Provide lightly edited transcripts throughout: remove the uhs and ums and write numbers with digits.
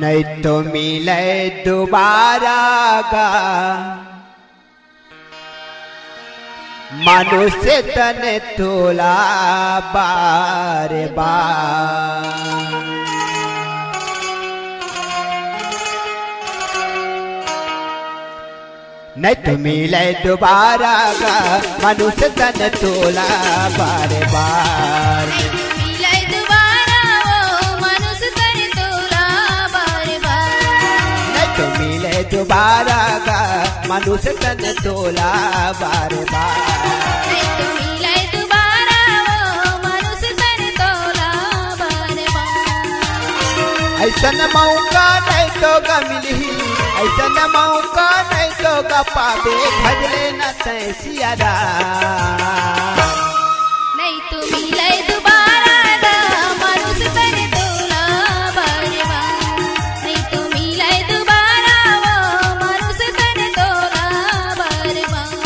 नहीं तो मिले दोबारा गा मनुष्य तन तोला बार बार। नहीं तो मिले दोबारा गा मनुष्य तन तोला बार बार। दोबारा गा मनुष्य तन तोला बार बार। ऐसा मौका नहीं तो गा मिली, ऐसा मौका नहीं तो गा पावे भजले न तैसिया नहीं तो मिले दोबारा गा मनुष्य तन तोला बार बार। नहीं तो मिले दोबारा वो मनुष्य तन तोला बार बार।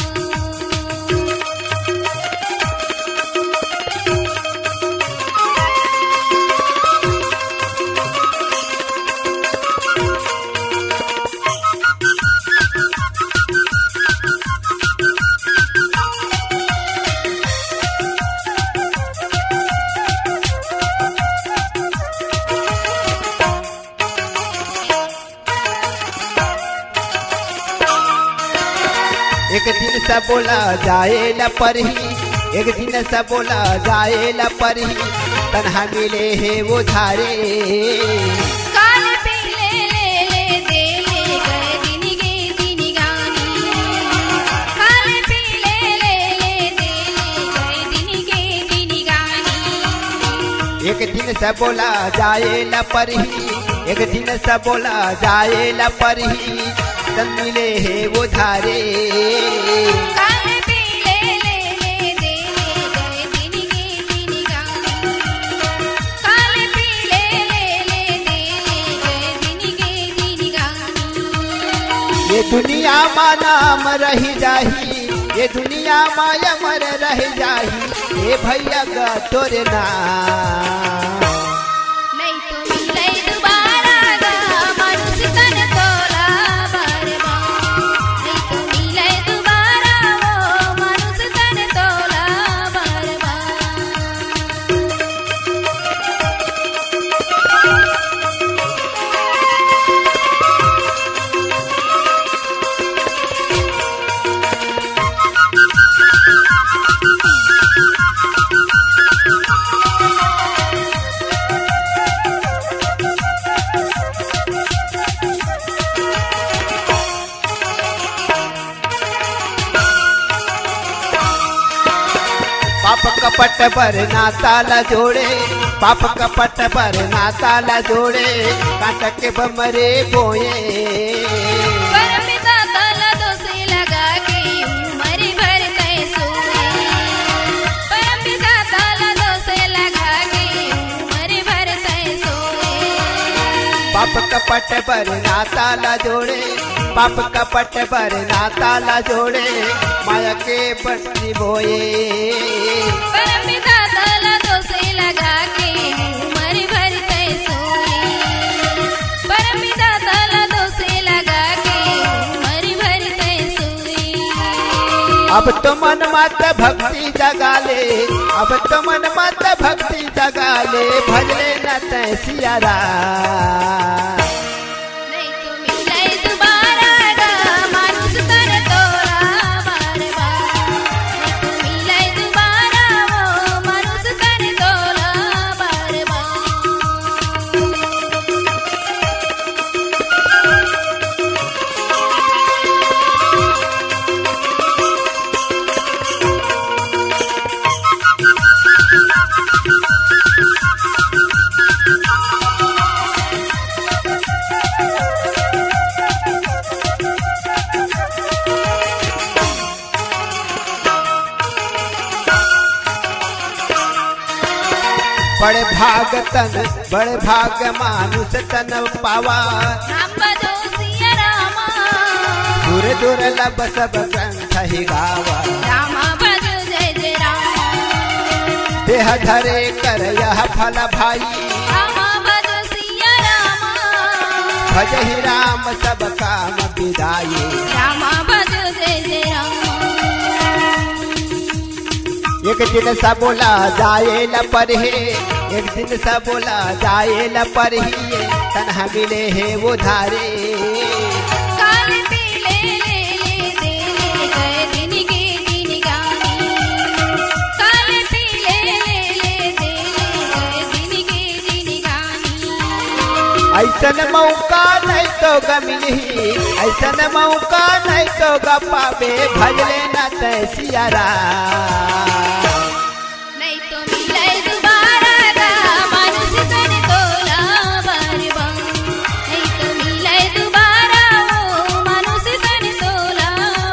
एक दिन से बोला जाए न परही, एक दिन से बोला जाए न परही तन्हा मिले है वो धारे। काल पे ले दे ले गए दिन गे दिन गानी। काल पे ले दे ले गए दिन गे दिन गानी। एक दिन से बोला जाए न परही, एक दिन से बोला जाए न परही तन मिले है वो धारे। काल पे ले दे ले गए दिन गे दिन गानी। काल पे ले दे ले गए दिन गे दिन गानी। ये दुनिया मा नाम रही जाही, ये दुनिया माया मर रह जाही ये भैया का तोरे नाम। नहीं तो मिले दोबारा गा मनुष्य तन तोला बार बार। नहीं तो मिले दोबारा वो मनुष्य तन तोला बार बार। पाप कपट पर नाता ला जोड़े, पाप कपट पर नाता ला जोड़े कांट के बमरे बोए। परमिता ताला दोसे लगा के उम्र भर तय सोए। परमिता ताला दोसे लगा के उम्र भर तय सोए। पाप कपट पर नाता ला जोड़े, पाप कपट पर नाता ला जोड़े माया के बस्ती बोए। परमिता ताला दोसे लगा के उम्र भर तय सोए। परमिता ताला दोसे लगा के उम्र भर तय सोए। अब तो मन मात भक्ति जगा ले, अब तो मन मात भक्ति जगा ले भजले न तैसिया नहीं तो मिले दोबारा गा मनुष्य तन तोला बार बार। नहीं तो मिले दोबारा वो मनुष्य तन तोला बार बार। बड़े भाग तन बड़े भाग मानुष तन पावा। राम बजो सिया रामा। दूर दूर लब सब ग्रंथ ही गावा। राम बजो जय जय रामा। देह धरे कर यह फल भाई। राम बजो सिया रामा। भजहि राम सब काम विदाये। रामा भज जय जय राम। एक दिन सा बोला जाए ल पर हे, एक दिन सा बोला जाए ल पर ही, तन्हा मिले है वो धारे। काल पीले ले दे गए दिन के दिन गानी। काल पीले ले दे गए दिन के दिन गानी। ऐसन मौका नहीं तो गमिली, ऐसन मौका नहीं तो गपाबे, भजले न तय सिया राम। नहीं तो मिले दोबारा गा मानुष तन तोला बरबाद। नहीं तो मिले दोबारा वो मानुष तन तोला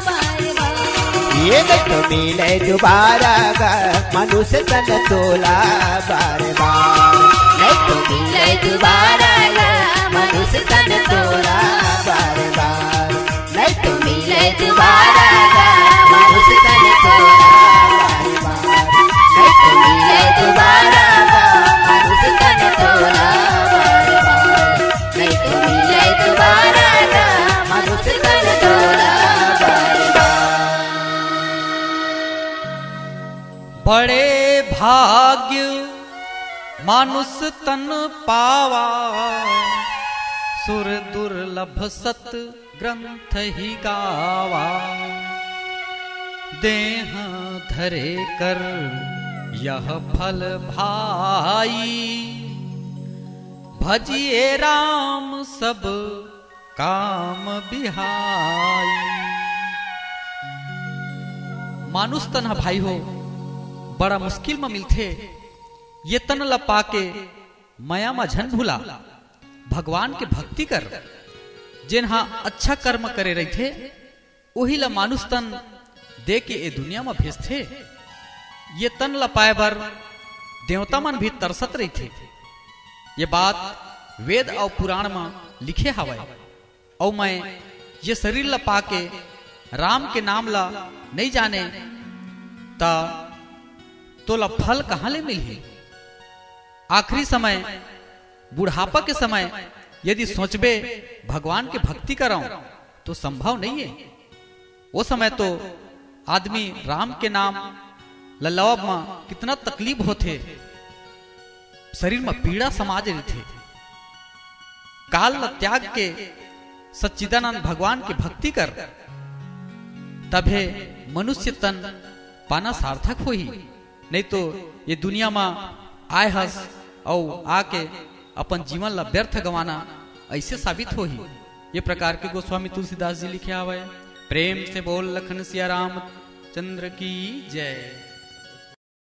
बरबाद। ये नहीं तो मिले दोबारा गा मनुष्य तन तोला बार बार। नहीं तो मिले दोबारा गा मनुष्य तन तोला बार बार। नहीं तो मिले दोबारा गा मनुष्य तन तोला बार बार। नहीं तो मिले दोबारा गा मनुष्य तन तोला बार बार। नहीं तो मिले दोबारा गा मनुष्य तन तोला बार बार। बड़े भाग्य मानुष तन पावा, सुर दुर्लभ सत ग्रंथ ही गावा। देह धरे कर यह फल भाई, भजिए राम सब काम बिहाई। मानुष तन भाई हो बड़ा मुश्किल में मिलथे, ये तन ला पाके माया में झन भूला। भगवान के भक्ति कर, जिन्हा अच्छा कर्म करे रही थे वही ला मानुष तन दे के ए दुनिया में भेजथे। ये तन ला पाए बर देवता मन भी तरसत रही थे। ये बात वेद और पुराण में लिखे हवे। और मैं ये शरीर ला पाके राम के नाम ला नहीं जाने ता तो ला फल कहाँ ले मिली। आखिरी समय बुढ़ापा के समय यदि सोचबे भगवान के भक्ति कराऊं तो संभव नहीं है। वो समय तो आदमी राम के नाम ललवा में कितना तकलीफ होते, शरीर में पीड़ा समाज रही थे। काल त्याग के सच्चिदानंद भगवान की भक्ति कर, तबे मनुष्य तन पाना सार्थक हो ही। नहीं तो ये दुनिया में आए हस और आके अपन जीवन ला व्यर्थ गवाना ऐसे साबित हो ही। ये प्रकार के गोस्वामी तुलसीदास जी लिखे आवे। प्रेम से बोल लखन सिया राम चंद्र की जय।